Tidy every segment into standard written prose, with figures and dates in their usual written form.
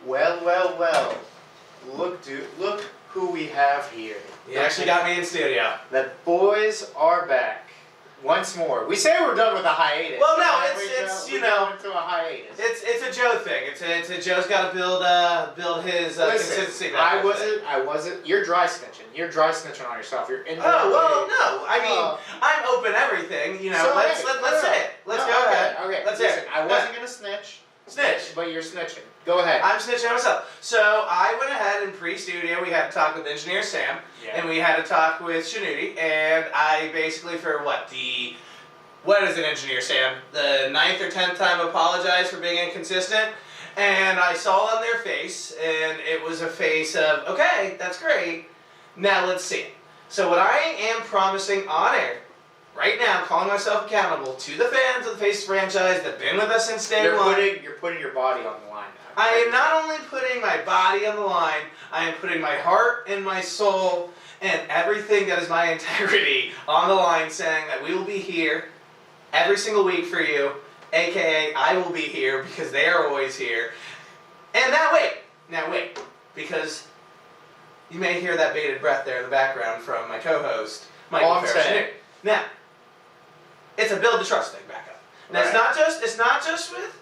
Well. Look who we have here. You actually got me in studio. The boys are back. Once more. We say we're done with a hiatus. Well, no, we go into a hiatus. It's a Joe thing. It's a Joe's got to build his consistency. I wasn't. You're dry snitching. You're dry snitching on yourself. You're in. Oh well, no. I mean, I'm open everything. You know. So, let's say it. Let's go. Okay. Let's Listen, say it. I wasn't gonna snitch. Snitch. But you're snitching. Go ahead. I'm snitching on myself. So I went ahead in pre-studio. We had a talk with engineer Sam, and we had a talk with Shanuti, and I basically what is it, engineer Sam? The 9th or 10th time apologized for being inconsistent, and I saw on their face, and it was a face of, okay, that's great. Now let's see it. So what I am promising on air right now, calling myself accountable to the fans of the Faces franchise that have been with us since day one. You're putting your body on the line now. I am not only putting my body on the line, I am putting my heart and my soul and everything that is my integrity on the line, saying that we will be here every single week for you, aka I will be here because they are always here. And now wait, because you may hear that bated breath there in the background from my co-host, Michael Farrell. Now, it's a build the trust thing back up. Now, right. It's not just with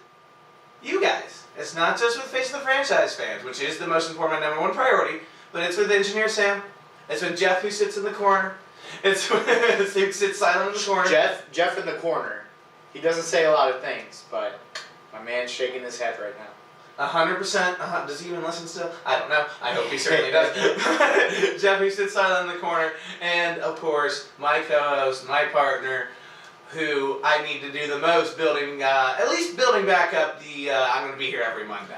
you guys. It's not just with Face of the Franchise fans, which is the most important, number one priority, but it's with Engineer Sam. It's with Jeff, who sits in the corner. It's who sits silent in the corner. Jeff in the corner. He doesn't say a lot of things, but my man's shaking his head right now. 100%. Does he even listen still? I don't know. I hope he certainly does. Jeff, who sits silent in the corner, and of course, my co-host, my partner, who I need to do the most, at least building back up the I'm going to be here every Monday.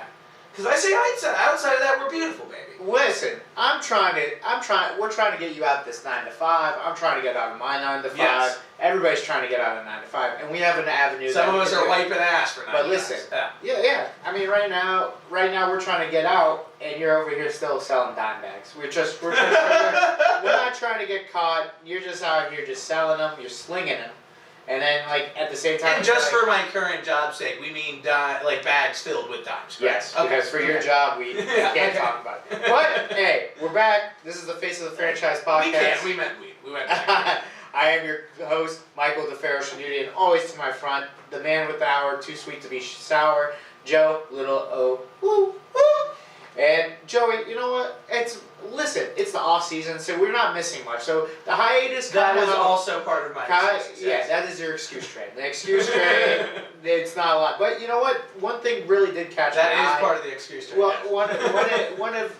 Because I say outside of that, we're beautiful, baby. Listen, we're trying to get you out this 9 to 5. I'm trying to get out of my 9 to 5. Yes. Everybody's trying to get out of 9 to 5, and we have an avenue. Some of us are wiping ass for 9 to 5. But listen, yeah. I mean, right now we're trying to get out, and you're over here still selling dime bags. We're not trying to get caught. You're just out here just selling them. You're slinging them. And then, at the same time... And just for my current job's sake, we mean bags filled with dimes. Yes, because for your job, we can't talk about it. But, hey, we're back. This is the Face of the Franchise podcast. We can't. We meant weed. We went back. I am your host, Michael DeFaro Shanuti, and always to my front, the man with the hour, too sweet to be sour, Joe, little O, woo, woo. And Joey, you know what? It's the off season, so we're not missing much. So the hiatus that was also part of my excuse. Yeah, that is your excuse train. The excuse train, it's not a lot. But you know what? One thing really did catch my eye. That is part of the excuse train. Well, one of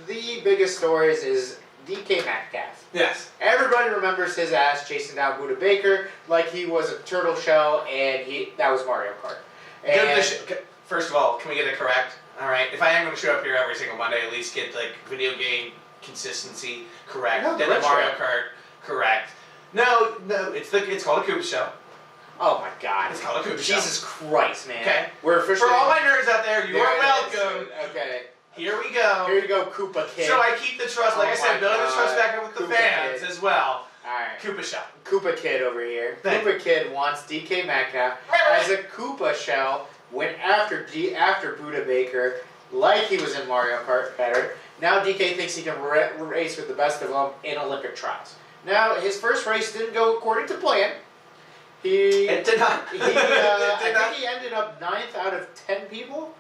the biggest stories is DK Metcalf. Yes. Everybody remembers his ass chasing down Buda Baker like he was a turtle shell, and that was Mario Kart. First of all, can we get it correct? All right, if I am going to show up here every single Monday, at least get video game consistency correct. No, then the Mario Kart correct. No, it's called a Koopa Show. Oh my God! It's called a Koopa Show. Jesus Christ, man. Okay, we're officially for all my nerds out there. You are welcome. Okay. Here we go. Here you go, Koopa Kid. So I keep the trust, like I said, building the trust back up with the fans as well. All right. Koopa Show. Koopa Kid over here. Koopa Kid wants DK Metcalf as a Koopa shell. Went after Buda Baker like he was in Mario Kart better. Now DK thinks he can race with the best of them in Olympic trials. Now, his first race didn't go according to plan. It did not. I think he ended up 9th out of 10 people.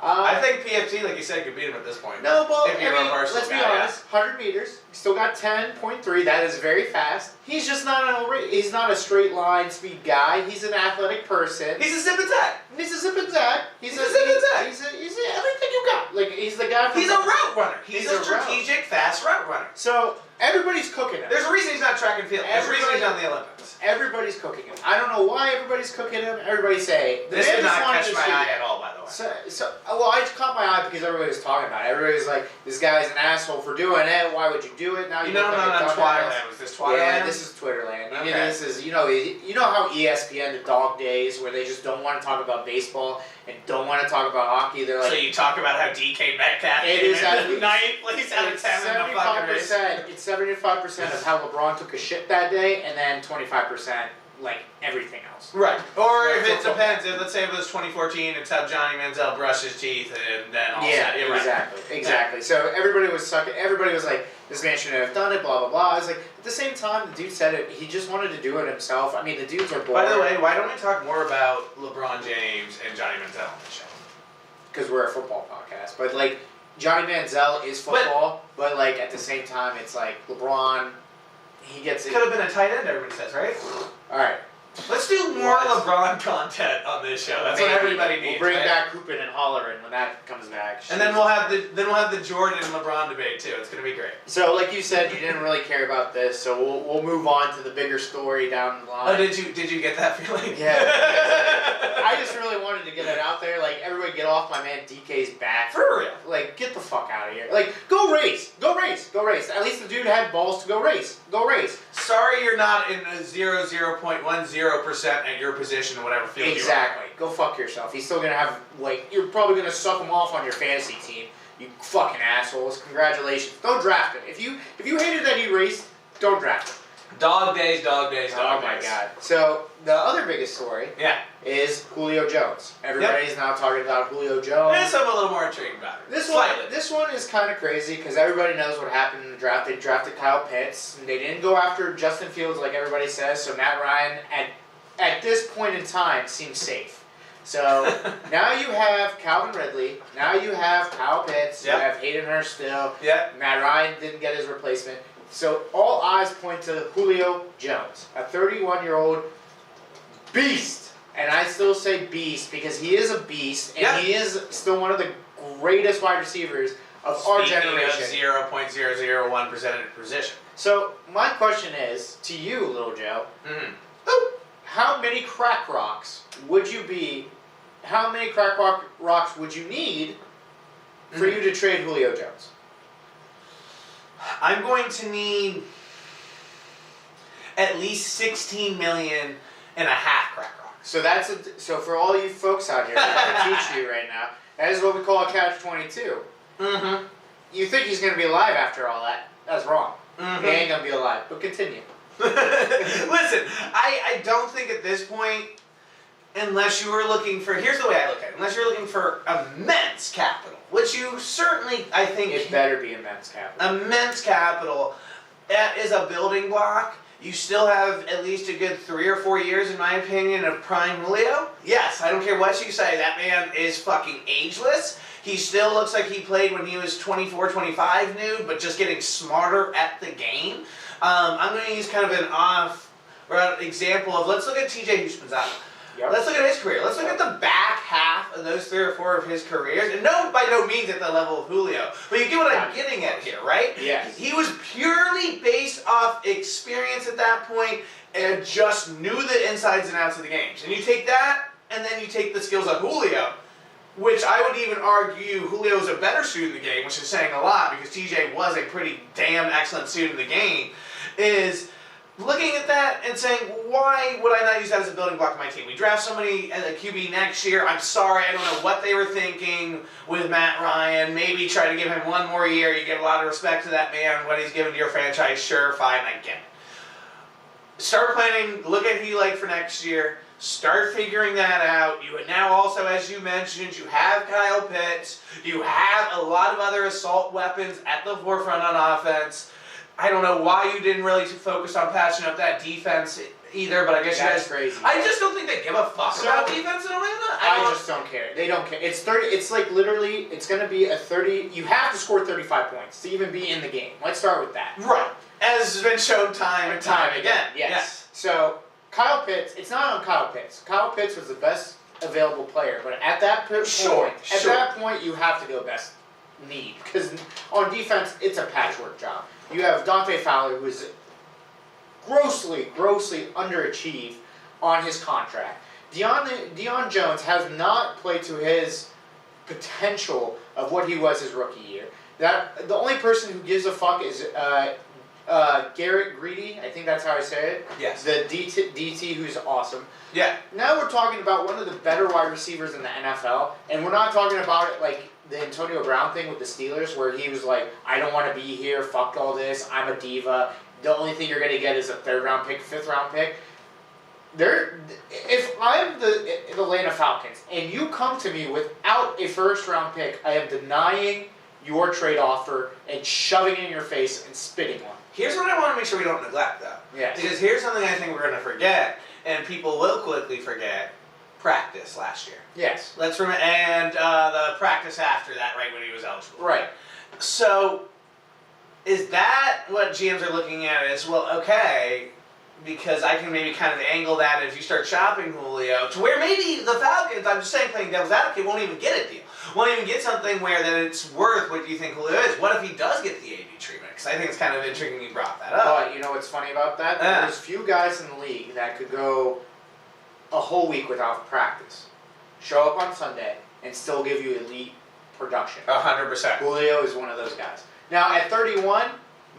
I think PFT, like you said, could beat him at this point. No, but let's be honest. 100 meters, still got 10.3. That is very fast. He's just he's not a straight line speed guy. He's an athletic person. He's a zip and zag. He's a zip and zag. He's everything you got. Like he's the guy. He's a route runner. He's a strategic, fast route runner. So everybody's cooking him. There's a reason he's not track and field. There's a reason he's not in the Olympics. Everybody's cooking him. I don't know why everybody's cooking him. Everybody say this did not catch my eye at all, by the way. Well, I caught my eye because everybody was talking about it. Everybody was like, "This guy's an asshole for doing it. Why would you do it?" Now you know, Twitterland. Was this Twitterland? Yeah, this is Twitterland. Okay. This is you know how ESPN the dog days where they just don't want to talk about baseball and don't want to talk about hockey. They're like, so you talk about how DK Metcalf is at 9th place out of 10 in the fucking race. It's 75% of how LeBron took a shit that day, and then 25%. like everything else. Right. Or Yeah, if it football. depends, if let's say it was 2014, it's how Johnny Manziel brushed his teeth and then all Yeah, set. You're exactly, right. exactly. So everybody was sucking. Everybody was like, "This man shouldn't have done it." Blah blah blah. I was like, at the same time, the dude said it. He just wanted to do it himself. I mean, the dudes are bored. By the way, why don't we talk more about LeBron James and Johnny Manziel on the show? because we're a football podcast. But like, Johnny Manziel is football, but like at the same time, it's like LeBron. He gets it. Could have been a tight end, everybody says, right? All right. Let's do more LeBron content on this show. That's what everybody needs. We'll bring right? back Hoopin and Hollerin when that comes back. And then we'll have the Jordan and LeBron debate too. It's gonna be great. So, like you said, you didn't really care about this, so we'll move on to the bigger story down the line. Oh, did you get that feeling? Yeah. I just really wanted to get it out there. Like, everybody get off my man DK's back. For real. Like, get the fuck out of here. Like, go race. Go race. Go race. At least the dude had balls to go race. Go race. Sorry you're not in a 0.10% at your position in whatever field Exactly. Go fuck yourself. He's still gonna have, like, you're probably gonna suck him off on your fantasy team. You fucking assholes. Congratulations. Don't draft him. If you hated that he raced, don't draft him. Dog days, dog days, dog days. Oh my god. So, the other biggest story Yeah. is Julio Jones. Everybody's now talking about Julio Jones. There's something a little more intriguing about it. This one is kind of crazy because everybody knows what happened in the draft. They drafted Kyle Pitts. And they didn't go after Justin Fields like everybody says. So Matt Ryan at this point in time seems safe. So now you have Calvin Ridley. Now you have Kyle Pitts. Yep. You have Hayden Hurst still. Yeah. Matt Ryan didn't get his replacement. So all eyes point to Julio Jones, a 31-year-old beast. And I still say beast because he is a beast, and he is still one of the greatest wide receivers of our generation. Speaking of 0.001% position. So my question is to you, Little Joe. Mm-hmm. How many crack rocks would you be? How many crack rocks would you need for you to trade Julio Jones? I'm going to need at least 16 million and a half crack rocks. So so for all you folks out here, I'm going to teach you right now. That is what we call a catch-22. Mm-hmm. You think he's going to be alive after all that? That's wrong. Mm-hmm. He ain't going to be alive. But continue. Listen, I don't think at this point, unless you were looking for, here's the way I look at it, unless you're looking for immense capital, which you certainly, I think... It better be immense capital. Immense capital. That is a building block. You still have at least a good 3 or 4 years, in my opinion, of prime Julio. Yes, I don't care what you say, that man is fucking ageless. He still looks like he played when he was 24, 25 new, but just getting smarter at the game. I'm going to use kind of an example of, let's look at TJ Houshmandzadeh. Yep. Let's look at his career. Let's look at the back half of those 3 or 4 of his careers. And no, by no means at the level of Julio. But you get what I'm getting at here, right? Yes. He was purely based off experience at that point and just knew the insides and outs of the games. And you take that, and then you take the skills of Julio, which I would even argue Julio's a better student in the game, which is saying a lot because TJ was a pretty damn excellent student in the game, is looking at that and saying, why would I not use that as a building block of my team? We draft somebody at a QB next year. I'm sorry, I don't know what they were thinking with Matt Ryan. Maybe try to give him 1 more year. You give a lot of respect to that man, what he's given to your franchise. Sure, fine, I get it. Start planning, look at who you like for next year. Start figuring that out. You now also, as you mentioned, you have Kyle Pitts. You have a lot of other assault weapons at the forefront on offense. I don't know why you didn't really focus on patching up that defense either, but I guess That's crazy. I just don't think they give a fuck about defense in Atlanta. I just don't care. They don't care. It's 30. It's like literally, it's going to be a 30. You have to score 35 points to even be in the game. Let's start with that. Right. As has been shown time and time again. Yes. So Kyle Pitts. It's not on Kyle Pitts. Kyle Pitts was the best available player, but at that point, you have to go best need because on defense, it's a patchwork job. You have Dante Fowler, who is grossly underachieved on his contract. Deion Jones has not played to his potential of what he was his rookie year. That the only person who gives a fuck is Garrett Greedy. I think that's how I say it. Yes. The DT who's awesome. Yeah. Now we're talking about one of the better wide receivers in the NFL, and we're not talking about it like the Antonio Brown thing with the Steelers, where he was like, I don't want to be here, fuck all this, I'm a diva, the only thing you're going to get is a 3rd round pick, 5th round pick. If I'm the Atlanta Falcons and you come to me without a first-round pick, I am denying your trade offer and shoving it in your face and spitting on it. Here's what I want to make sure we don't neglect, though. Yes. Because here's something I think we're going to forget, and people will quickly forget. Practice last year. Yes. Let's remember, and the practice after that, right when he was eligible. Right. So, is that what GMs are looking at as, well, okay, because I can maybe kind of angle that if you start shopping Julio, to where maybe the Falcons, I'm just saying playing devil's advocate, won't even get a deal. Won't even get something where that it's worth what you think Julio is. What if he does get the AB treatment? Because I think it's kind of intriguing you brought that up. But you know what's funny about that? There's few guys in the league that could go a whole week without practice, show up on Sunday, and still give you elite production. 100%. Julio is one of those guys. Now, at 31,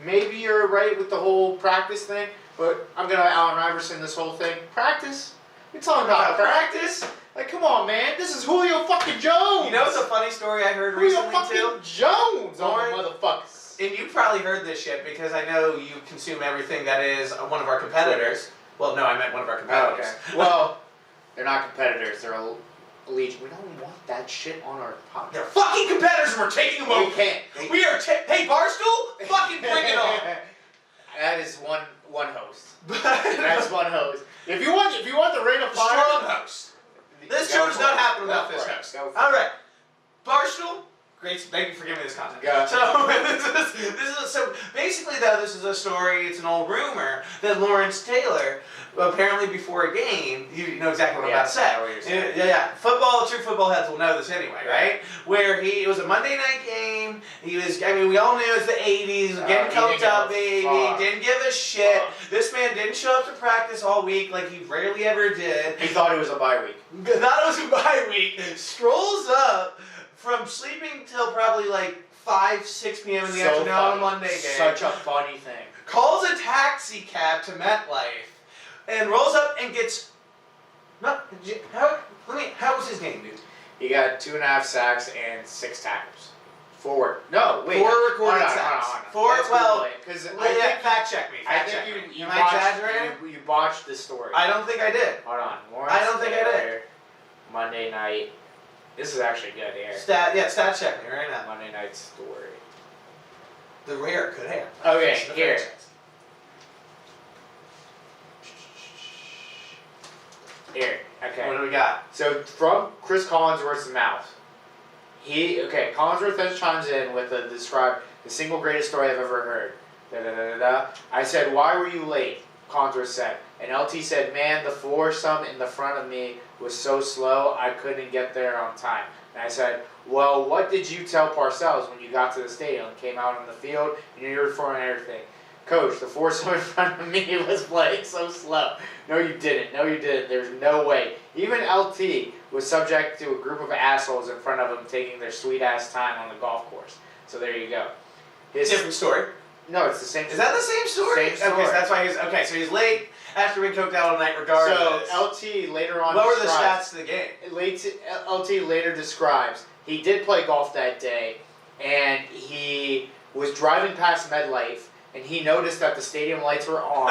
maybe you're right with the whole practice thing, but I'm going to Allen Iverson this whole thing. Practice? We're talking about practice? Like, come on, man. This is Julio fucking Jones. You know what's a funny story I heard Julio recently, fucking too? Jones on the motherfuckers. And you probably heard this shit because I know you consume everything that is one of our competitors. Well, no, I meant one of our competitors. Oh, okay. Well, they're not competitors. They're allegiant. We don't want that shit on our podcast. They're fucking competitors and we're taking them over. We can't. We are hey, Barstool, fucking bring it on. That is one host. That's one host. If you want the Ring of Fire, strong host. This show does not happen without this host. All right, Barstool. Great, thank you for giving me this content. Yeah. So so basically though, this is a story. It's an old rumor that Lawrence Taylor, apparently before a game, you know exactly what I'm about to say. Yeah. True football heads will know this anyway, right? Where it was a Monday night game. We all knew it was the '80s, getting coked up, baby. Didn't give a shit. This man didn't show up to practice all week like he rarely ever did. He thought it was a bye week. Thought it was a bye week. Strolls up from sleeping till probably like 5, 6 p.m. in the afternoon on a Monday game. Such a funny thing. Calls a taxi cab to MetLife and rolls up and gets. How was his game, dude? He got 2.5 sacks and 6 tackles. 4. No, wait. 4 recorded sacks. 4. Because fact check me. You exaggerating? You botched the story. I don't think I did. Hold on. I don't think I did. Monday night. This is actually good here. Stat check me right now. Monday night story. The rare could have. Okay, here. Here. Okay. What do we got? So from Chris Collinsworth's mouth, Collinsworth then chimes in with describe the single greatest story I've ever heard. I said, "Why were you late?" Collinsworth said, and LT said, "Man, the foursome in the front of me was so slow I couldn't get there on time." And I said, "Well, what did you tell Parcells when you got to the stadium and came out on the field and you're for everything?" "Coach, the foursome in front of me was playing so slow." "No, you didn't. No, you didn't. There's no way." Even LT was subject to a group of assholes in front of him taking their sweet-ass time on the golf course. So there you go. Different story. No, it's the same story. Is that the same story? Same story. Okay, so that's why so he's late after being coked out all night regardless. So LT later on what were the stats to the game? LT later describes he did play golf that day, and he was driving past MetLife, and he noticed that the stadium lights were on,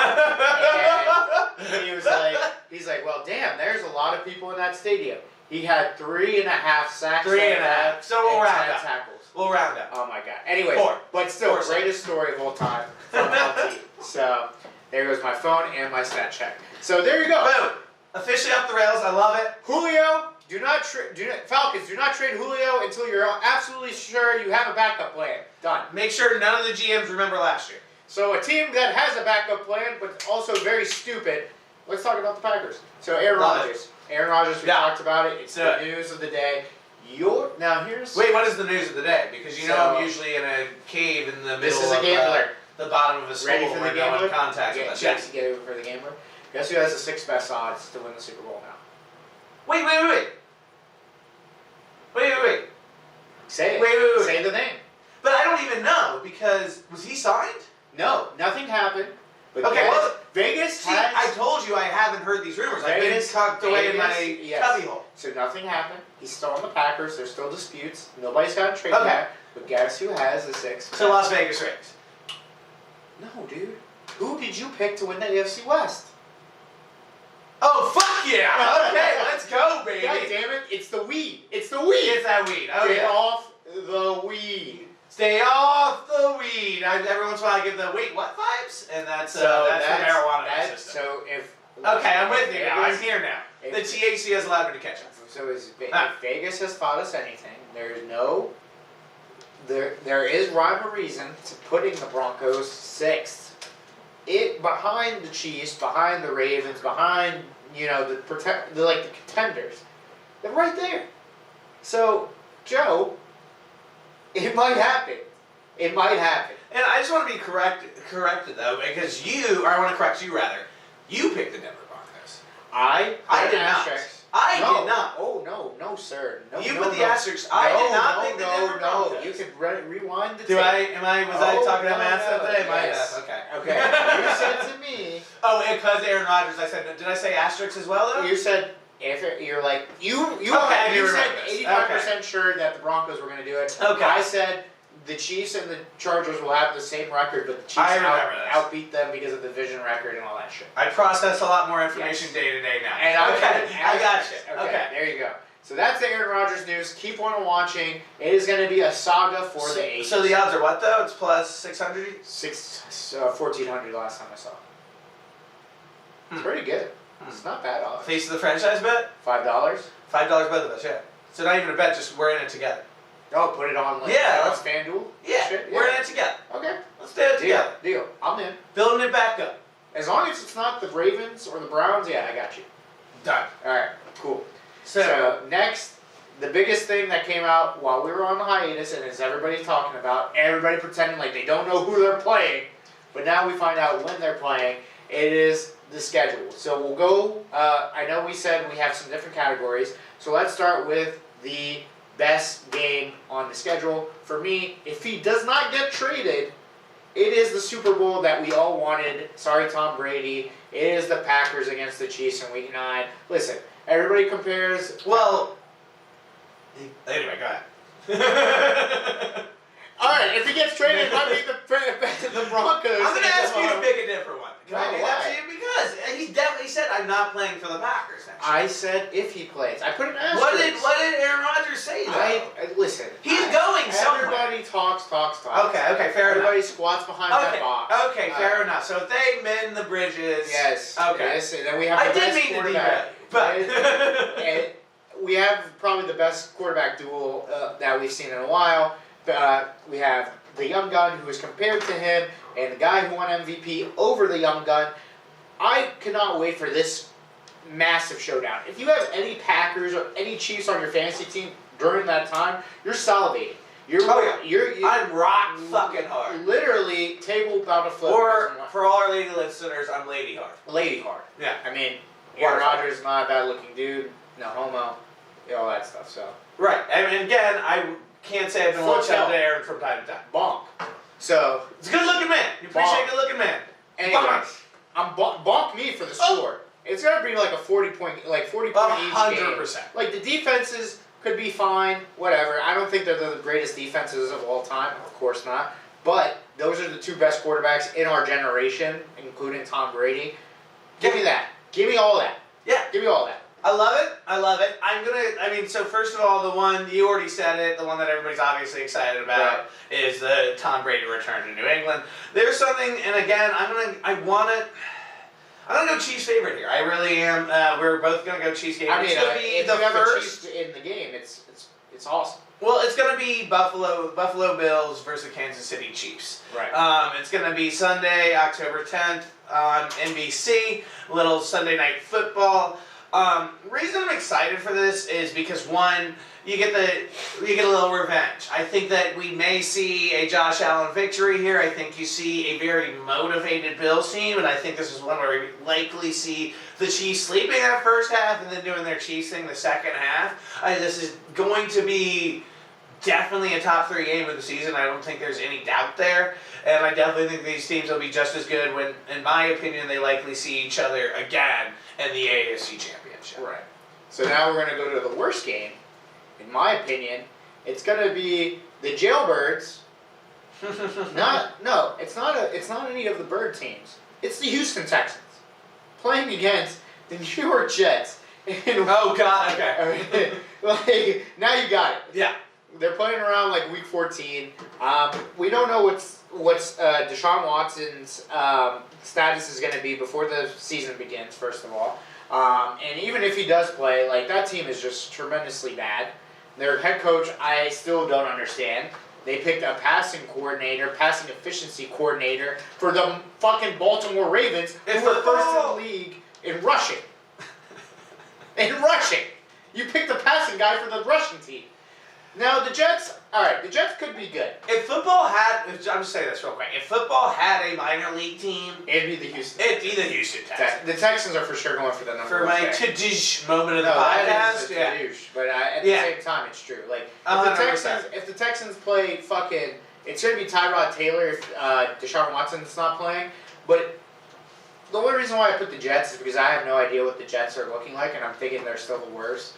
and he's like, well, damn, there's a lot of people in that stadium. He had 3.5 sacks. 3.5. So we'll round up. Tackles. We'll round up. Oh my god. Anyway, 4. but still, 4 greatest story of all time from LT. So there goes my phone and my stat check. So there you go. Boom. Officially up the rails. I love it. Julio, Falcons, do not trade Julio until you're absolutely sure you have a backup plan. Done. Make sure none of the GMs remember last year. So a team that has a backup plan, but also very stupid. Let's talk about the Packers. So Aaron Rodgers. Aaron Rodgers, we talked about it. It's the news of the day. Wait, what is the news of the day? Because I'm usually in a cave in the middle of the bottom of a school where no one contacts with us. Yes, get it for the gambler. Guess who has the 6th best odds to win the Super Bowl now? Wait. Say it. Wait. Say the name. But I don't even know because was he signed? No, nothing happened. But Vegas has... See, I told you I haven't heard these rumors. I've been tucked away in my cubbyhole. So nothing happened. He's still on the Packers. There's still disputes. Nobody's got a trade yet. But guess who has the 6th? So Las Vegas Raiders. No, dude. Who did you pick to win the AFC West? Oh, fuck yeah! Okay, let's go, baby. God damn it, it's the weed. It's the weed. It's that weed. Oh, Get yeah. off the weed. Stay off the weed. Every once in a while I give the wait, what vibes? And that's the marijuana system. So if... Okay, I'm with you now. I'm here now. If, The THC has allowed me to catch up. So if Vegas has taught us anything, there is rhyme or reason to putting the Broncos 6th. Behind the Chiefs, behind the Ravens, behind the contenders. They're right there. So, Joe, it might happen. It might happen. And I just want to be corrected though, because I want to correct you rather. You picked the Denver Broncos. I did not. I did not. Oh no, sir. No, you put the asterisks. I did not pick the Denver Broncos. No. You can rewind the tape. Was I talking about math today? Yes. Okay. You said to me. Oh, because Aaron Rodgers. Did I say asterisks as well though? You said. You're like you okay, you said 85% sure that the Broncos were going to do it. Okay. I said the Chiefs and the Chargers will have the same record, but the Chiefs outbeat them because of the division record and all that shit. I process a lot more information day to day now. And I got you. Okay, there you go. So that's the Aaron Rodgers news. Keep on watching. It is going to be a saga for the ages. So the odds are what though? It's plus 600? 1,400 last time I saw. It's pretty good. It's not bad off. Face of the franchise bet? $5? $5 both of us, yeah. So not even a bet, just we're in it together. Oh, put it on let's FanDuel? Yeah, we're in it together. Okay. Let's do it together. Deal. I'm in. Building it back up. As long as it's not the Ravens or the Browns, yeah, I got you. Done. Alright, cool. So next, the biggest thing that came out while we were on the hiatus, and as everybody's talking about, everybody pretending like they don't know who they're playing, but now we find out when they're playing, it is the schedule. So we'll go, I know we said we have some different categories, so let's start with the best game on the schedule. For me, if he does not get traded, it is the Super Bowl that we all wanted. Sorry, Tom Brady. It is the Packers against the Chiefs in Week 9. Listen, everybody compares... Well... Anyway, go ahead. Alright, if he gets traded, it might be the Broncos. I'm going to ask you to pick a different one. Can I do that to you? Because he definitely said, I'm not playing for the Packers next year. I said if he plays. I put an asterisk. What did Aaron Rodgers say, though? Listen. He's going somewhere. Everybody talks. Okay, fair enough. Everybody squats behind that box. Okay, fair enough. So if they mend the bridges... Yes. Okay. Yes, and then we have the best quarterback. And we have probably the best quarterback duel that we've seen in a while. We have the young gun who is compared to him, and the guy who won MVP over the young gun. I cannot wait for this massive showdown. If you have any Packers or any Chiefs on your fantasy team during that time, you're salivating. I'm rock fucking hard. Literally, table about to flip. Or, for all our lady listeners, I'm lady hard. Lady hard. Yeah. I mean, Aaron Rodgers is not a bad looking dude. No homo. All that stuff, so. Right. I mean, again, I can't say I've been watching out to Aaron from time to time. Bonk. So. It's a good looking man. You appreciate a good looking man. Anyways, bonk me for the score. It's gonna be like a 40 point each game. 100%. Like the defenses could be fine, whatever. I don't think they're the greatest defenses of all time, of course not. But those are the two best quarterbacks in our generation, including Tom Brady. Give me that. Give me all that. Yeah. Give me all that. I love it. So first of all, the one, you already said it, the one that everybody's obviously excited about is the Tom Brady return to New England. There's something, and again, I'm gonna go Chiefs favorite here. I really am. We're both gonna go Chiefs favorite. I mean, it's gonna be if the you have first a Chiefs in the game, it's awesome. Well, it's gonna be Buffalo Bills versus Kansas City Chiefs. Right. It's gonna be Sunday, October 10th on NBC. Little Sunday night football. Reason I'm excited for this is because one, you get a little revenge. I think that we may see a Josh Allen victory here. I think you see a very motivated Bills team, and I think this is one where we likely see the Chiefs sleeping that first half and then doing their Chiefs thing the second half. This is going to be definitely a top 3 game of the season. I don't think there's any doubt there. And I definitely think these teams will be just as good when, in my opinion, they likely see each other again in the AFC Championship. Right. So now we're going to go to the worst game. In my opinion, it's going to be the Jailbirds. It's not any of the bird teams. It's the Houston Texans playing against The New York Jets. Oh God. Okay. Like now you got it. Yeah. They're playing around like week 14. We don't know what's Deshaun Watson's status is going to be before the season begins. First of all, and even if he does play, like that team is just tremendously bad. Their head coach, I still don't understand. They picked a passing efficiency coordinator for the fucking Baltimore Ravens, who were first in the league in rushing. You picked the passing guy for the rushing team. Now the Jets, the Jets could be good. If football had, I'm just saying this real quick. If football had a minor league team, It'd be the Houston. Texans. The Texans are for sure going for the number For one my pick. to-douche moment of the That is podcast, a yeah. douche, but at the same time, it's true. Like if the Texans play fucking, it's gonna be Tyrod Taylor if Deshaun Watson's not playing. But the only reason why I put the Jets is because I have no idea what the Jets are looking like, and I'm thinking they're still the worst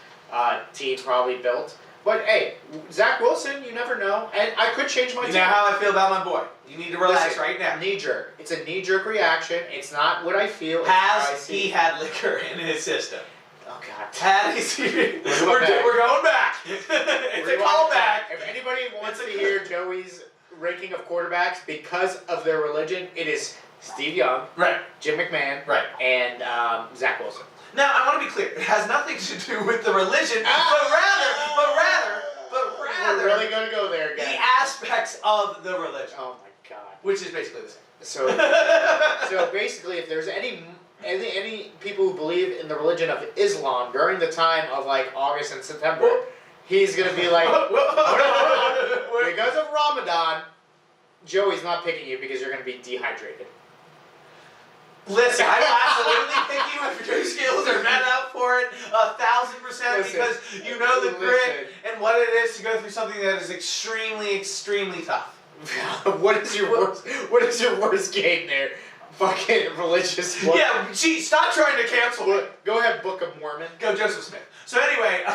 team probably built. But hey, Zach Wilson, you never know, and I could change my team. You know how I feel about my boy. You need to relax right now. Knee jerk. It's a knee jerk reaction. It's not what I feel. Has he had liquor in his system? Oh God. We're going back. It's a callback. If anybody wants to hear Joey's ranking of quarterbacks because of their religion, it is Steve Young, right, Jim McMahon, right, and Zach Wilson. Now I want to be clear. It has nothing to do with the religion, but rather, we're really going to go there again. The aspects of the religion. Oh my God. Which is basically the same. So basically, if there's any people who believe in the religion of Islam during the time of like August and September, he's gonna be like, because of Ramadan, Joey's not picking you because you're gonna be dehydrated. Listen, I will absolutely pick you if your skills are met up for it 1,000% because you know the grit and what it is to go through something that is extremely, extremely tough. What is your worst game there? Fucking religious book. Yeah, gee, stop trying to cancel it. Go ahead, Book of Mormon. Go Joseph Smith. So anyway,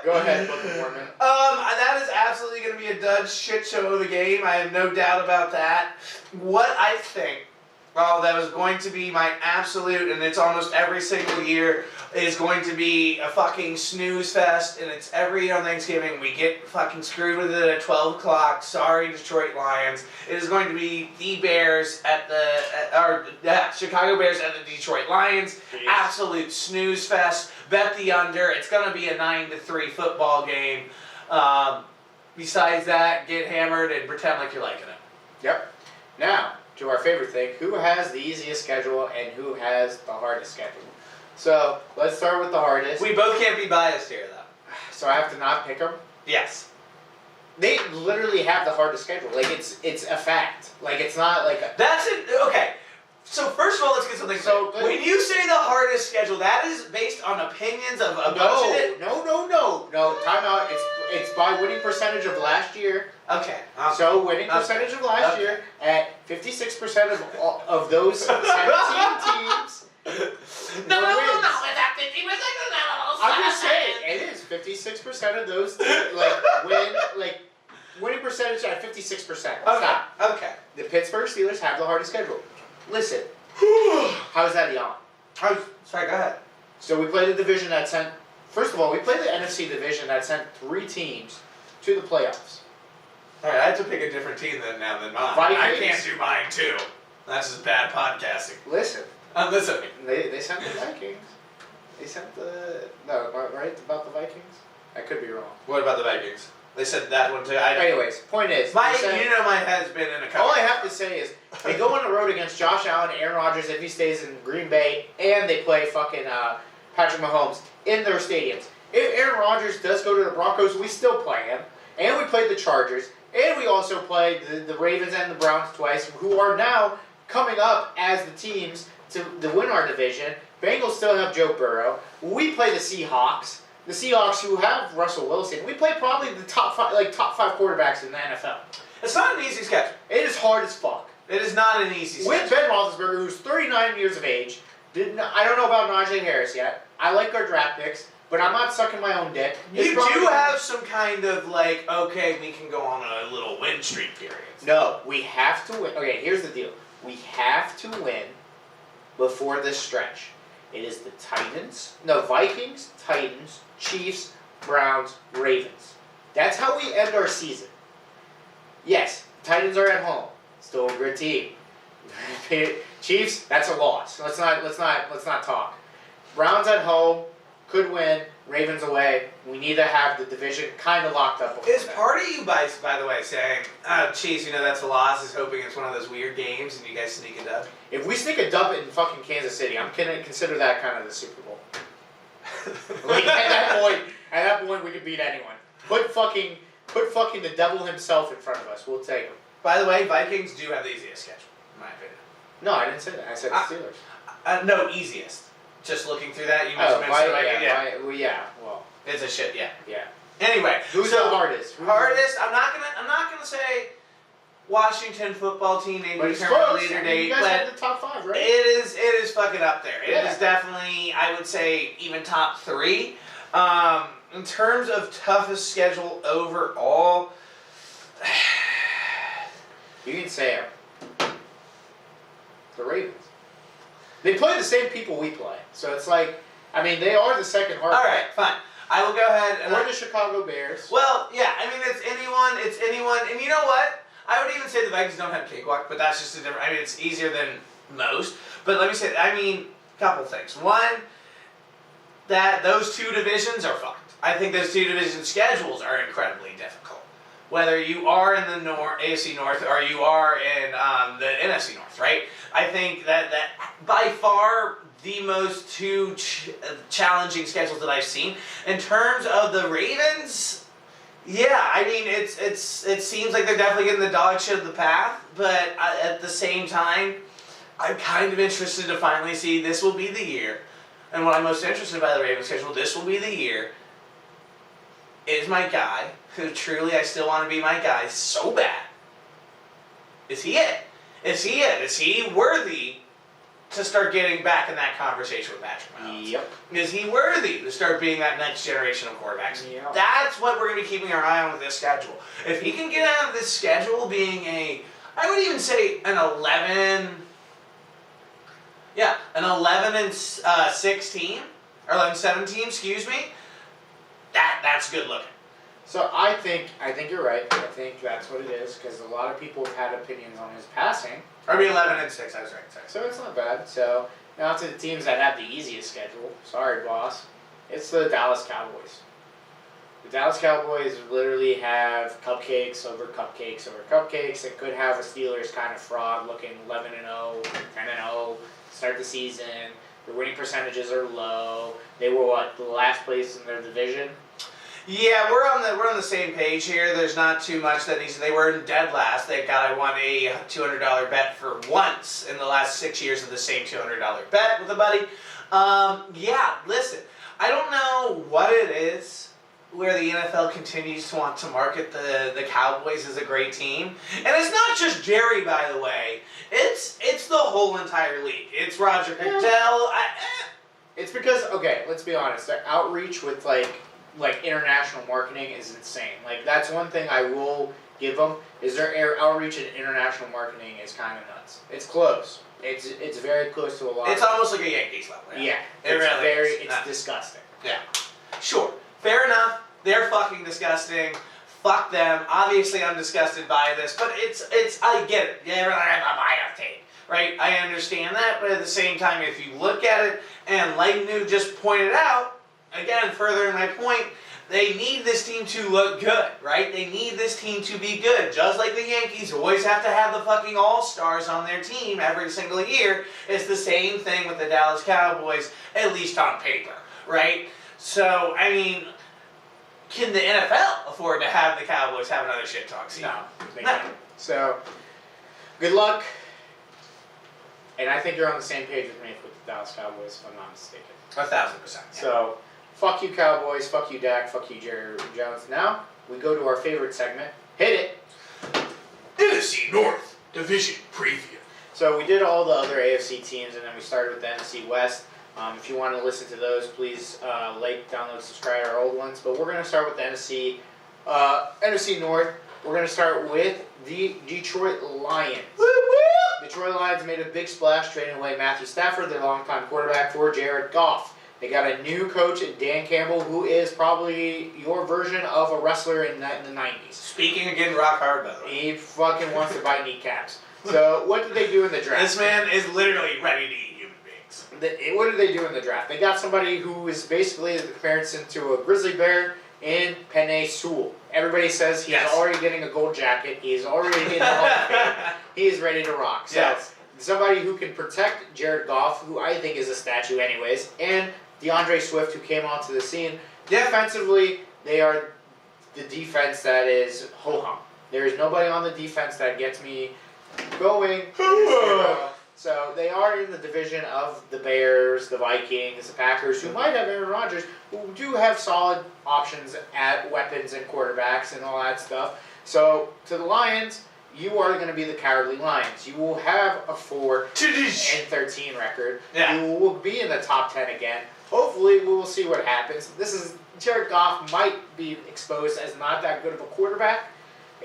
Go ahead, Book of Mormon. That is absolutely going to be a dud shit show of a game. I have no doubt about that. What I think, that was going to be my absolute, and it's almost every single year, is going to be a fucking snooze fest, and it's every year on Thanksgiving we get fucking screwed with it at 12 o'clock. Sorry, Detroit Lions. It is going to be the Bears Chicago Bears at the Detroit Lions. Yes. Absolute snooze fest. Bet the under. It's going to be a 9-3 football game. Besides that, get hammered and pretend like you're liking it. Yep. Now, to our favorite thing, who has the easiest schedule and who has the hardest schedule? So, let's start with the hardest. We both can't be biased here, though. So I have to not pick them? Yes. They literally have the hardest schedule. Like, it's a fact. Like, it's not like a... That's it. Okay. So, first of all, let's get something so clear. When you say the hardest schedule, that is based on opinions of a bunch of it? No, time out. It's by winning percentage of last year. Okay. So, winning percentage of last year at 56% of those 17 teams... No, it's at 50%. I'm just saying, it is 56% of those winning percentage at 56%. Okay. The Pittsburgh Steelers have the hardest schedule. Listen, how's that, Jan? Sorry, go ahead. So we played the division that sent. First of all, we played the NFC division that sent 3 teams to the playoffs. All right, I have to pick a different team than mine. Vikings. I can't do mine too. That's just bad podcasting. Listen. I'm listening. They sent the Vikings. They sent right about the Vikings? I could be wrong. What about the Vikings? They said that one too. Anyways, point is, my head's been in a couple. All I have to say is they go on the road against Josh Allen and Aaron Rodgers if he stays in Green Bay, and they play fucking Patrick Mahomes in their stadiums. If Aaron Rodgers does go to the Broncos, we still play him, and we play the Chargers, and we also play the Ravens and the Browns twice, who are now coming up as the teams to win our division. Bengals still have Joe Burrow. We play the Seahawks. The Seahawks, who have Russell Wilson. We play probably the top 5 quarterbacks in the NFL. It's not an easy schedule. It is hard as fuck. It is not an easy schedule. With Ben Roethlisberger, who's 39 years of age. I don't know about Najee Harris yet. I like our draft picks, but I'm not sucking my own dick. You do have some kind of okay, we can go on a little win streak period. No, we have to win. Okay, here's the deal. We have to win before this stretch. It is the Vikings, Titans, Chiefs, Browns, Ravens. That's how we end our season. Yes, the Titans are at home. Still a good team. Chiefs, that's a loss. Let's not talk. Browns at home, could win. Ravens away. We need to have the division kind of locked up. Is part of you, by the way, saying, "Oh, Chiefs, that's a loss," is hoping it's one of those weird games and you guys sneak a dub? If we sneak a dub in fucking Kansas City, I'm gonna consider that kind of the Super Bowl. Like at that point, we could beat anyone. Put fucking the devil himself in front of us. We'll take him. By the way, Vikings do have the easiest schedule, in my opinion. No, I didn't say that. I said the Steelers. No, easiest. Just looking through that, you mentioned Vikings. Well, it's a shit. Yeah. Yeah. Anyway, who's the hardest? Hardest. I'm not gonna say Washington football team. They determine a later date. You guys have the top 5, right? It is fucking up there. It is definitely, I would say, even top 3. In terms of toughest schedule overall, you can say it. The Ravens. They play the same people we play, so it's like, they are the second hardest. All right, fine. I will go ahead and. Or the Chicago Bears. Well, yeah, it's anyone, and you know what? I would even say the Vikings don't have a cakewalk, but that's just a different. It's easier than most. But let me say, a couple things. One, that those two divisions are fucked. I think those two division schedules are incredibly difficult. Whether you are in the AFC North or you are in the NFC North, right? I think that by far the most two challenging schedules that I've seen. In terms of the Ravens, yeah, it seems like they're definitely getting the dog shit of the path, but at the same time, I'm kind of interested to finally see this will be the year. And what I'm most interested by the Ravens schedule, this will be the year, is my guy, who truly I still want to be my guy so bad. Is he it? Is he worthy to start getting back in that conversation with Patrick Mahomes? Yep. Is he worthy to start being that next generation of quarterbacks? Yep. That's what we're going to be keeping our eye on with this schedule. If he can get out of this schedule being I would even say an 11 and 16, or 11-17, excuse me, that's good looking. So I think you're right. I think that's what it is, because a lot of people have had opinions on his passing. Or maybe 11 and 6, I was right. Sorry. So it's not bad. So now to the teams that have the easiest schedule. Sorry, boss. It's the Dallas Cowboys. The Dallas Cowboys literally have cupcakes over cupcakes over cupcakes. It could have a Steelers kind of fraud looking 11-0, 10-0, start the season. Their winning percentages are low. They were the last place in their division? Yeah, we're on the same page here. There's not too much that needs. They were in dead last. Thank God I won a $200 bet for once in the last 6 years of the same $200 bet with a buddy. Yeah, listen, I don't know what it is where the NFL continues to want to market the Cowboys as a great team. And it's not just Jerry, by the way. It's the whole entire league. It's Roger Goodell. It's because, okay, let's be honest, their outreach with like international marketing is insane. Like, that's one thing I will give them, is their outreach in international marketing is kind of nuts. It's close. It's very close to a lot. It's almost like a Yankees level. Yeah. It's disgusting. Yeah. Sure. Fair enough. They're fucking disgusting. Fuck them. Obviously, I'm disgusted by this, but I get it. Yeah, I'm a bias take, right? I understand that, but at the same time, if you look at it, and like New just pointed out, again, furthering my point, they need this team to look good, right? They need this team to be good. Just like the Yankees always have to have the fucking all-stars on their team every single year, it's the same thing with the Dallas Cowboys, at least on paper, right? So, can the NFL afford to have the Cowboys have another shit talk season? No, they can't. So, good luck. And I think you're on the same page with me with the Dallas Cowboys, if I'm not mistaken. 1,000%. Yeah. So, fuck you Cowboys, fuck you Dak, fuck you Jerry Jones. Now, we go to our favorite segment. Hit it! NFC North Division Preview. So we did all the other AFC teams, and then we started with the NFC West. If you want to listen to those, please like, download, subscribe to our old ones. But we're going to start with the NFC North. We're going to start with the Detroit Lions. Woo woo! Detroit Lions made a big splash trading away Matthew Stafford, their longtime quarterback, for Jared Goff. They got a new coach, Dan Campbell, who is probably your version of a wrestler in the 90s. Speaking of getting rock hard, by the way. He fucking wants to bite kneecaps. So what did they do in the draft? This man is literally ready to eat human beings. What did they do in the draft? They got somebody who is basically the comparison to a grizzly bear in Penei Sewell. Everybody says he's already getting a gold jacket. He's already in the Hall of Fame. He's ready to rock. So somebody who can protect Jared Goff, who I think is a statue anyways, and DeAndre Swift, who came onto the scene. Defensively, they are the defense that is ho-hum. There is nobody on the defense that gets me going. So they are in the division of the Bears, the Vikings, the Packers, who might have Aaron Rodgers, who do have solid options at weapons and quarterbacks and all that stuff. So to the Lions, you are going to be the Cowardly Lions. You will have a 4-13 record. Yeah. You will be in the top 10 again. Hopefully, we will see what happens. Jared Goff might be exposed as not that good of a quarterback,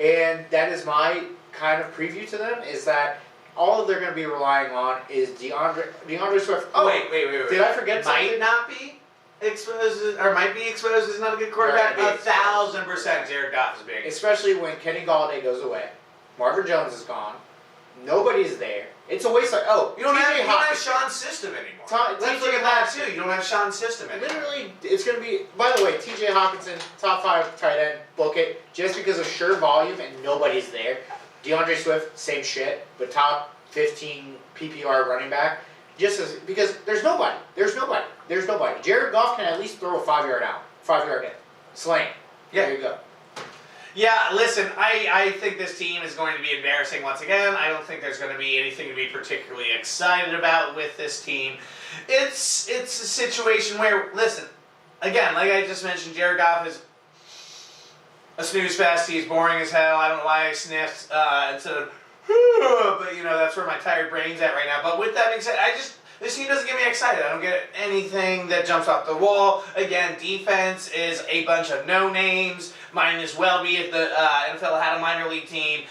and that is my kind of preview to them, is that all they're going to be relying on is DeAndre Swift. Oh, wait. Did I forget something? Might not be exposed, or might be exposed as not a good quarterback. 1,000% Jared Goff is being. Especially when Kenny Galladay goes away. Marvin Jones is gone. Nobody's there. It's a waste of... Oh, you don't have Sean's system anymore. Let's look at that, too. You don't have Sean's system anymore. Literally, it's going to be... By the way, T.J. Hawkinson, top 5 tight end, book it. Just because of sheer volume and nobody's there. DeAndre Swift, same shit, but top 15 PPR running back. Because there's nobody. There's nobody. Jared Goff can at least throw a 5-yard out. 5-yard in. Slam. Yeah. There you go. Yeah, listen, I think this team is going to be embarrassing once again. I don't think there's going to be anything to be particularly excited about with this team. It's a situation where, listen, again, like I just mentioned, Jared Goff is a snooze fest. He's boring as hell. I don't know why I sniffed instead of, but that's where my tired brain's at right now. But with that being said, this team doesn't get me excited. I don't get anything that jumps off the wall. Again, defense is a bunch of no-names. Might as well be if the NFL had a minor league team.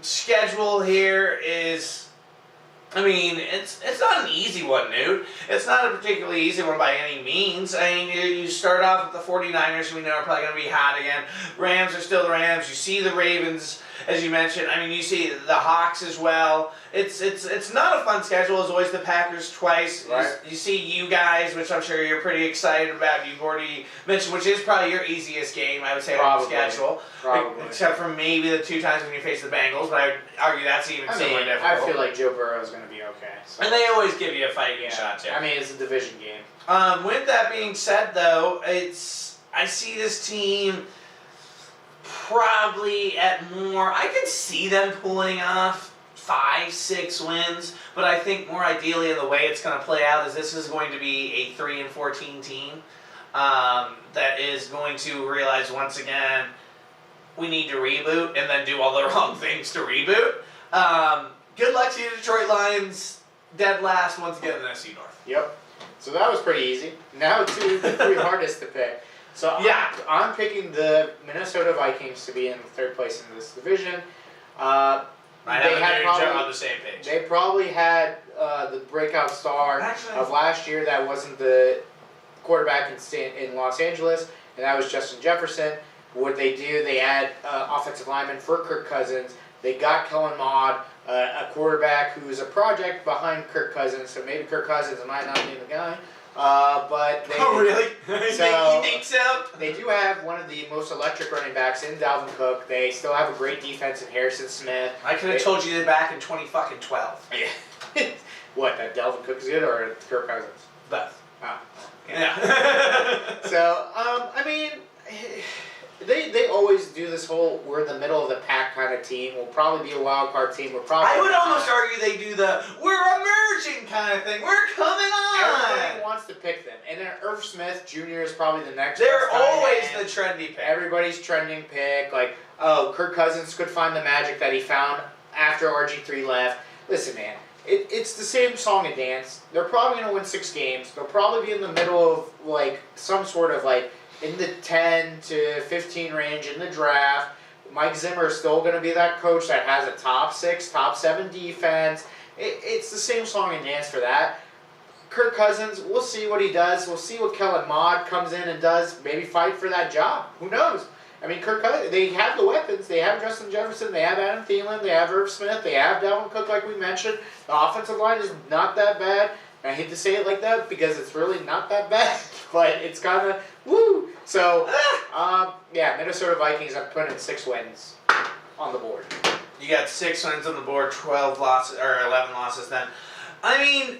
Schedule here is, it's not an easy one, dude. It's not a particularly easy one by any means. You start off with the 49ers, who we know are probably going to be hot again. Rams are still the Rams. You see the Ravens, as you mentioned. You see the Hawks as well. It's not a fun schedule. It's always the Packers twice. Right. You see you guys, which I'm sure you're pretty excited about. You've already mentioned, which is probably your easiest game, I would say, on the schedule. Probably. Except for maybe the 2 times when you face the Bengals, but I would argue that's even somewhat difficult. I feel like Joe Burrow is going to be okay. So. And they always give you a fighting shot, too. It's a division game. With that being said, though, I see this team probably at more. I could see them pulling off 5-6 wins, but I think more ideally in the way it's going to play out is this is going to be a 3-14 team that is going to realize once again we need to reboot and then do all the wrong things to reboot. Good luck to you, Detroit Lions. Dead last once again in the NFC North. Yep. So that was pretty easy. Now to the 3 hardest to pick. So I'm picking the Minnesota Vikings to be in the 3rd place in this division. On the same page. They probably had the breakout star of last year that wasn't the quarterback in Los Angeles, and that was Justin Jefferson. What they do, they add offensive lineman for Kirk Cousins. They got Kellen Mond, a quarterback who's a project behind Kirk Cousins, so maybe Kirk Cousins might not be the guy. But they, really? So, you think so? They do have one of the most electric running backs in Dalvin Cook. They still have a great defense in Harrison Smith. I could have told you that back in 2012. Yeah. What, that Dalvin Cook is good or Kirk Cousins? Both. Oh. Yeah. So, They always do this whole we're in the middle of the pack kind of team. We'll probably be a wild card team. I would almost argue they do the we're emerging kind of thing. We're coming on. Everybody wants to pick them. And then Irv Smith Jr. is probably the next. They're always the trendy pick. Everybody's trending pick. Like, Kirk Cousins could find the magic that he found after RG3 left. Listen, man. It's the same song and dance. They're probably going to win 6 games. They'll probably be in the middle of, some sort of, in the 10 to 15 range in the draft. Mike Zimmer is still going to be that coach that has a top 6, top 7 defense. It's the same song and dance for that. Kirk Cousins, we'll see what he does. We'll see what Kellen Mond comes in and does. Maybe fight for that job. Who knows? I mean, Kirk Cousins, they have the weapons. They have Justin Jefferson. They have Adam Thielen. They have Irv Smith. They have Dalvin Cook, like we mentioned. The offensive line is not that bad. I hate to say it like that because it's really not that bad, but it's kind of woo. So, yeah, Minnesota Vikings, I'm putting 6 wins on the board. You got 6 wins on the board, 12 losses, or 11 losses then. I mean,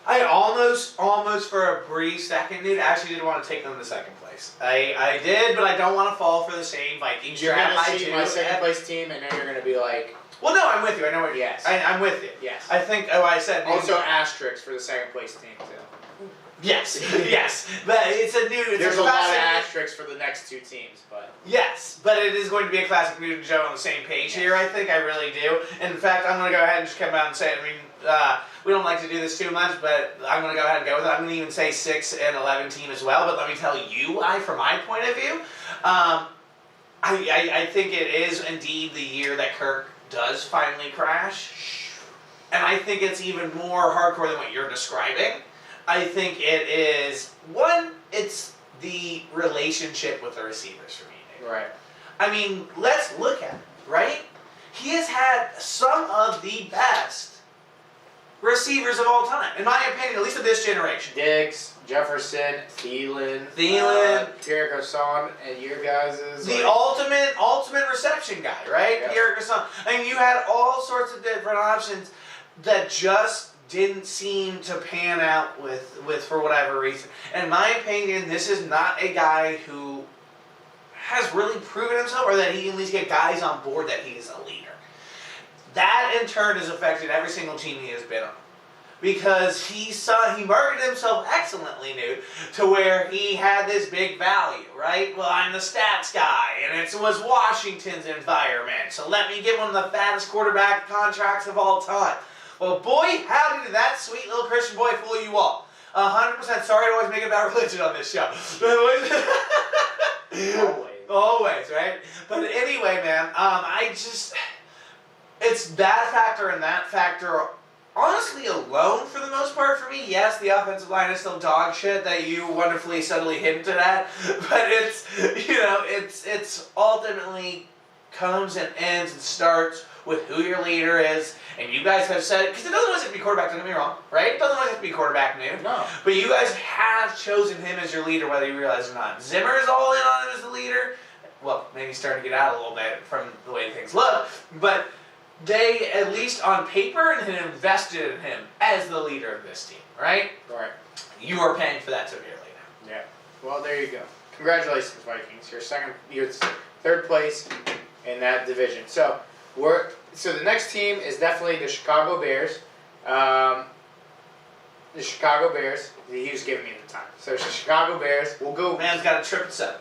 I almost for a brief second, dude, actually did want to take them to second place. I did, but I don't want to fall for the same Vikings You're trap. going to see my second place team, and then you're going to be like... Well, no, I'm with you. I know what you're... Yes. I'm with you. Yes. I think, I said... Also, asterisks for the second place team, too. Yes, yes. But it's a new... There's a lot of asterisks for the next 2 teams, but... Yes, but it is going to be a classic Mood and Joe on the same page here, I think. I really do. And in fact, I'm going to go ahead and just come out and say it. I mean, we don't like to do this too much, but I'm going to go ahead and go with it. I'm going to even say 6 and 11 team as well, but let me tell you, from my point of view, I think it is indeed the year that Kirk does finally crash. And I think it's even more hardcore than what you're describing. I think it is, one, it's the relationship with the receivers for me. Right. I mean, let's look at it, right? He has had some of the best receivers of all time, in my opinion, at least of this generation. Diggs, Jefferson, Thielen, Pierre Garçon, and your guys' the ultimate reception guy, right? Yep. Pierre Garçon. I mean, you had all sorts of different options that just didn't seem to pan out with for whatever reason. In my opinion, this is not a guy who has really proven himself, or that he can at least get guys on board that he's a leader. That in turn has affected every single team he has been on. Because he marketed himself excellently, dude, to where he had this big value, right? Well, I'm the stats guy, and it was Washington's environment, so let me get one of the fattest quarterback contracts of all time. Well, boy, howdy did that sweet little Christian boy fool you all. 100% sorry to always make it about religion on this show. Always, right? But anyway, man, it's that factor and that factor, honestly, alone for the most part for me. Yes, the offensive line is still dog shit that you wonderfully subtly hinted at, but it's ultimately comes and ends and starts with who your leader is, and you guys have said it, because it doesn't always have to be quarterback, don't get me wrong, right? It doesn't always have to be quarterback new. No. But you guys have chosen him as your leader, whether you realize it or not. Zimmer is all in on him as the leader. Well, maybe starting to get out a little bit from the way things look, but they, at least on paper, have invested in him as the leader of this team, right? Right. You are paying for that severely now. Yeah. Well, there you go. Congratulations, Vikings. You're third place in that division. So the next team is definitely the Chicago Bears. The Chicago Bears. He was giving me the time. So the Chicago Bears. We'll go. Man's got a trip at 7.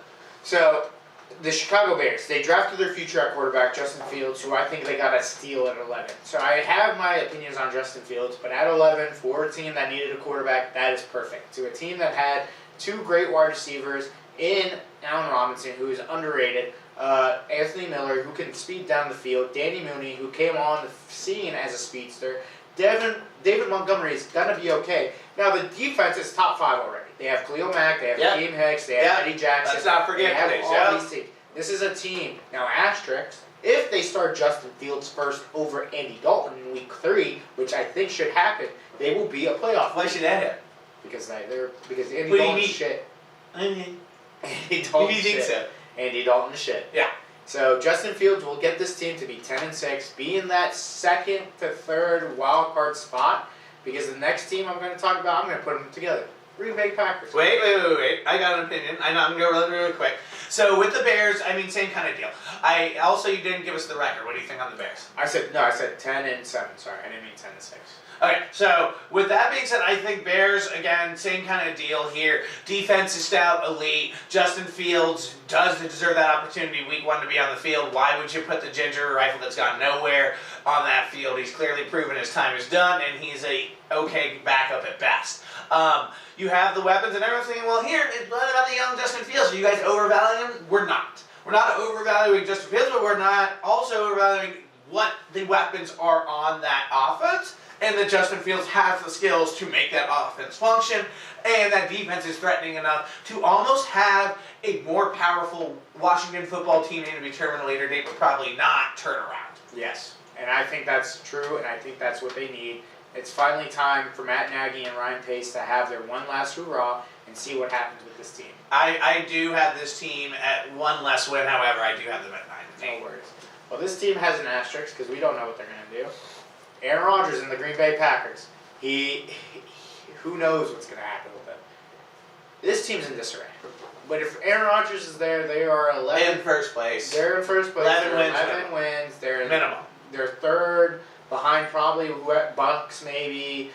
So the Chicago Bears. They drafted their future at quarterback, Justin Fields, who I think they got a steal at 11. So I have my opinions on Justin Fields, but at 11, for a team that needed a quarterback, that is perfect. To a team that had 2 great wide receivers in Allen Robinson, who is underrated. Anthony Miller, who can speed down the field. Danny Mooney, who came on the scene as a speedster. David Montgomery is going to be okay. Now, the defense is top 5 already. They have Khalil Mack, they have Hakeem Hicks, they have Eddie Jackson. Let's not forget they have all these teams. This is a team. Now, asterisks, if they start Justin Fields first over Andy Dalton in week 3, which I think should happen, they will be a playoff. Why should that happen? Because Andy Dalton's shit. Andy Dalton's shit. So? Andy Dalton is shit. Yeah. So Justin Fields will get this team to be 10-6, be in that 2nd to 3rd wild card spot, because the next team I'm going to talk about, I'm going to put them together. Green Bay Packers. Wait. I got an opinion. I'm going to go really quick. So with the Bears, same kind of deal. You didn't give us the record. What do you think on the Bears? I said 10-7. Sorry, I didn't mean 10-6. Okay, so with that being said, I think Bears, again, same kind of deal here. Defense is stout, elite. Justin Fields does deserve that opportunity week 1 to be on the field. Why would you put the ginger rifle that's gone nowhere on that field? He's clearly proven his time is done, and he's a okay backup at best. You you have the weapons, and everyone's thinking, well, what about the young Justin Fields? Are you guys overvaluing him? We're not. We're not overvaluing Justin Fields, but we're not also overvaluing what the weapons are on that offense, and that Justin Fields has the skills to make that offense function, and that defense is threatening enough to almost have a more powerful Washington football team to be determined at a later date, but probably not turn around. Yes, and I think that's true, and I think that's what they need. It's finally time for Matt Nagy and Ryan Pace to have their one last hurrah and see what happens with this team. I do have this team at one less win, however, I do have them at 9-8. No worries. Well, this team has an asterisk because we don't know what they're going to do. Aaron Rodgers and the Green Bay Packers. Who knows what's going to happen with them. This team's in disarray. But if Aaron Rodgers is there, they are 11 in first place. They're in first place. 11 wins. They're minimum. They're third, behind probably Bucks maybe,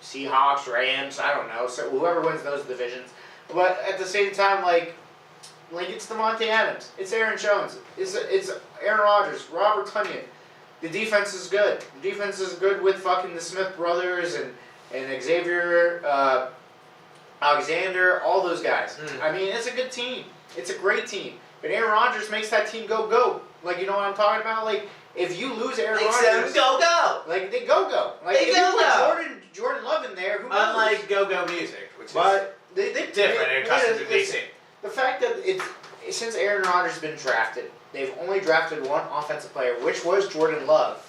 Seahawks, Rams. I don't know. So whoever wins those divisions. But at the same time, like it's Devante Adams. It's Aaron Jones. It's Aaron Rodgers. Robert Tonyan. The defense is good. The defense is good with fucking the Smith brothers and Xavier Alexander, all those guys. I mean, it's a good team. It's a great team. But Aaron Rodgers makes that team go. Like, you know what I'm talking about? Like, if you lose Aaron Rodgers, go. Like, they go. Like, they if you put Jordan Love in there, who knows? Unlike go music, which they different in custom to DC. The fact that since Aaron Rodgers has been drafted, they've only drafted one offensive player, which was Jordan Love.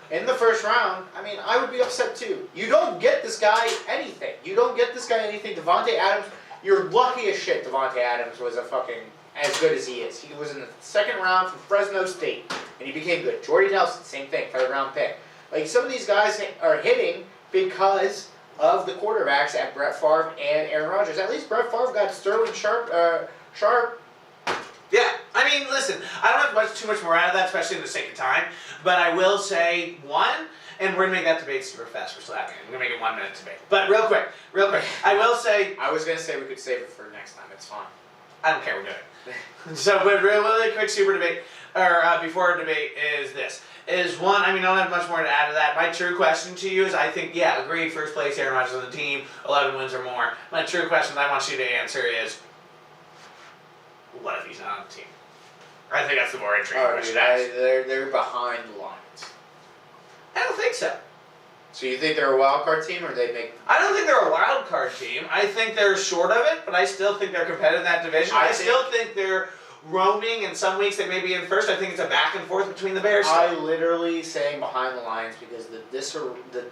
In the first round, I mean, I would be upset too. You don't get this guy anything. Devante Adams, you're lucky as shit Devante Adams was a fucking as good as he is. He was in the second round from Fresno State, and he became good. Jordy Nelson, same thing, third round pick. Like, some of these guys are hitting because of the quarterbacks at Brett Favre and Aaron Rodgers. At least Brett Favre got Sterling Sharp. Yeah, I mean, listen, I don't have too much more out of that, especially in the sake of time, but I will say one, and we're going to make that debate super fast. We're still having it. We're going to make it 1 minute debate. But real quick, I will say... I was going to say we could save it for next time. It's fine. I don't care, we're doing it. So, but really quick super debate, before our debate is this. One, I mean, I don't have much more to add to that. My true question to you is, I think, yeah, agreed, first place, Aaron Rodgers on the team, 11 wins or more. My true question I want you to answer is, what if he's not on the team? I think that's the more intriguing question. They're behind the Lions. I don't think so. So you think they're a wild card team, or they make? I don't think they're a wild card team. I think they're short of it, but I still think they're competitive in that division. I still think they're roaming. In some weeks they may be in first. I think it's a back and forth between the Bears. I literally saying behind the Lions because the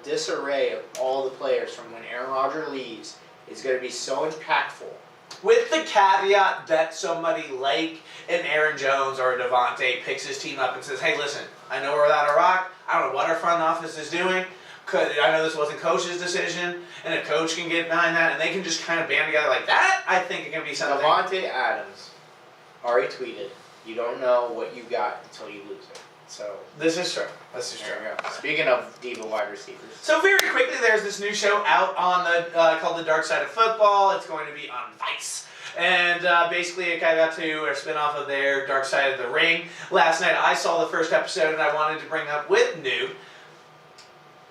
disarray of all the players from when Aaron Rodgers leaves is going to be so impactful. With the caveat that somebody like an Aaron Jones or a Devante picks his team up and says, hey, listen, I know we're without a rock. I don't know what our front office is doing. I know this wasn't coach's decision, and a coach can get behind that, and they can just kind of band together like that. I think it can be something. Devante Adams already tweeted, you don't know what you got until you lose it. So this is true. Speaking of diva wide receivers. So very quickly, there's this new show out on the called The Dark Side of Football. It's going to be on Vice. And basically, it kind of got to a spin-off of their Dark Side of the Ring. Last night, I saw the first episode, and I wanted to bring up with Newt,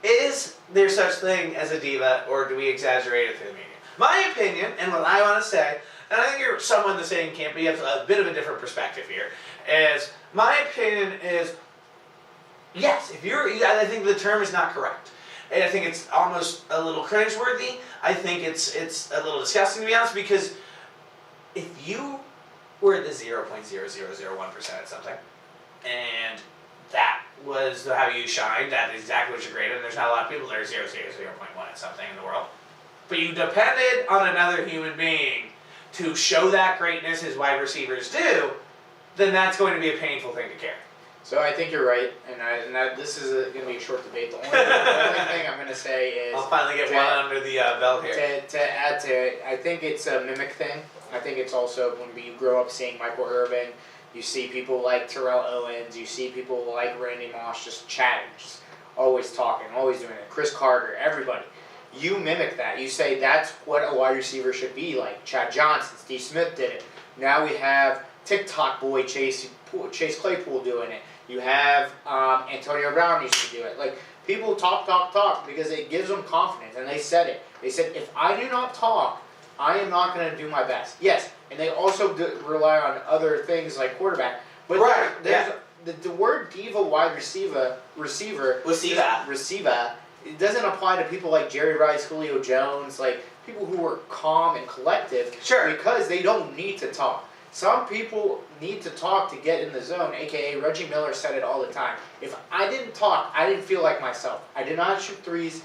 is there such thing as a diva, or do we exaggerate it through the media? My opinion, and what I want to say, and I think you're somewhat in the same camp, but you have a bit of a different perspective here, is my opinion is, yes, I think the term is not correct. And I think it's almost a little cringeworthy. I think it's a little disgusting, to be honest, because if you were at the 0.0001% at something, and that was how you shined, that is exactly what you're great at, and there's not a lot of people that are 0.1 at something in the world, but you depended on another human being to show that greatness as wide receivers do, then that's going to be a painful thing to carry. So I think you're right, and this is going to be a short debate. The only thing I'm going to say is... I'll finally get one under the belt here. To add to it, I think it's a mimic thing. I think it's also when you grow up seeing Michael Irvin, you see people like Terrell Owens, you see people like Randy Moss just chatting, just always talking, always doing it. Chris Carter, everybody. You mimic that. You say that's what a wide receiver should be like. Chad Johnson, Steve Smith did it. Now we have TikTok boy Chase Claypool doing it. You have Antonio Brown used to do it. Like, people talk because it gives them confidence, and they said it. They said, if I do not talk, I am not going to do my best. Yes, and they also rely on other things like quarterback. But there's the word diva wide receiver, it doesn't apply to people like Jerry Rice, Julio Jones, like people who are calm and collective. Sure. Because they don't need to talk. Some people need to talk to get in the zone, a.k.a. Reggie Miller said it all the time. If I didn't talk, I didn't feel like myself. I did not shoot threes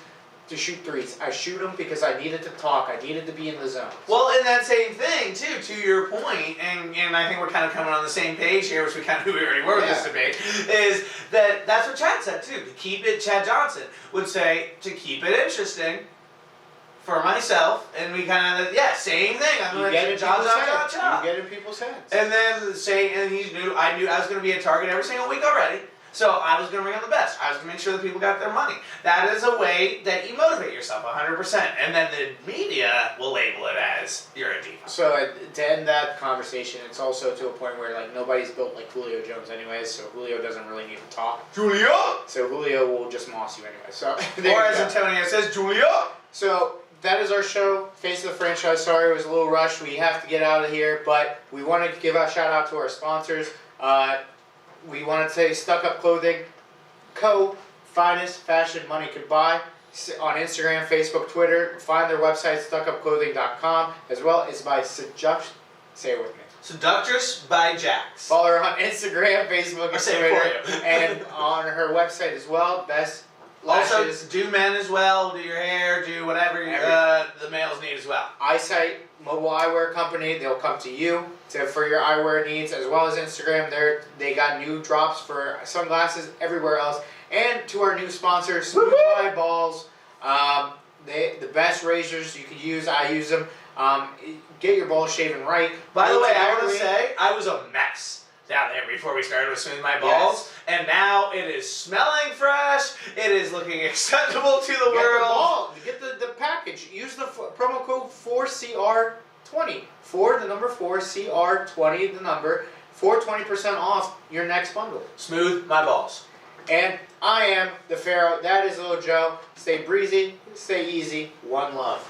to shoot threes. I shoot them because I needed to talk. I needed to be in the zone. Well, and that same thing, too, to your point, and I think we're kind of coming on the same page here, which we already were with this debate, is that's what Chad said, too. To keep it, Chad Johnson would say, to keep it interesting for myself, and we kind of, same thing. I'm going to get You get in people's heads. And then I knew I was going to be a target every single week already. So I was going to bring on the best. I was going to make sure that people got their money. That is a way that you motivate yourself 100%. And then the media will label it as you're a diva. So to end that conversation, it's also to a point where like nobody's built like Julio Jones anyways, so Julio doesn't really need to talk. Julio! So Julio will just moss you anyway. So or as Antonio says, Julio! So that is our show, Face of the Franchise. Sorry it was a little rushed. We have to get out of here, but we want to give a shout out to our sponsors. We want to say Stuck Up Clothing Co. Finest fashion money could buy. On Instagram, Facebook, Twitter. Find their website, stuckupclothing.com, as well as by Seductress. Say it with me. Seductress by Jax. Follow her on Instagram, Facebook, and Twitter. And on her website as well. Best lashes. Also, do men as well. Do your hair. Do whatever the males need as well. Eyesight Mobile Eyewear Company. They'll come to you for your eyewear needs, as well as Instagram. They got new drops for sunglasses everywhere else. And to our new sponsor, Smooth Eyeballs. The best razors you could use. I use them. Get your balls shaven right. By the way, I want to say I was a mess down there before we started with Smooth My Balls, and now it is smelling fresh. It is looking acceptable to the world. Get the package. Use the promo code 4CR20 for the number 4CR20 the number for 20% off your next bundle. Smooth My Balls. And I am the Pharaoh. That is Little Joe. Stay breezy. Stay easy. One love.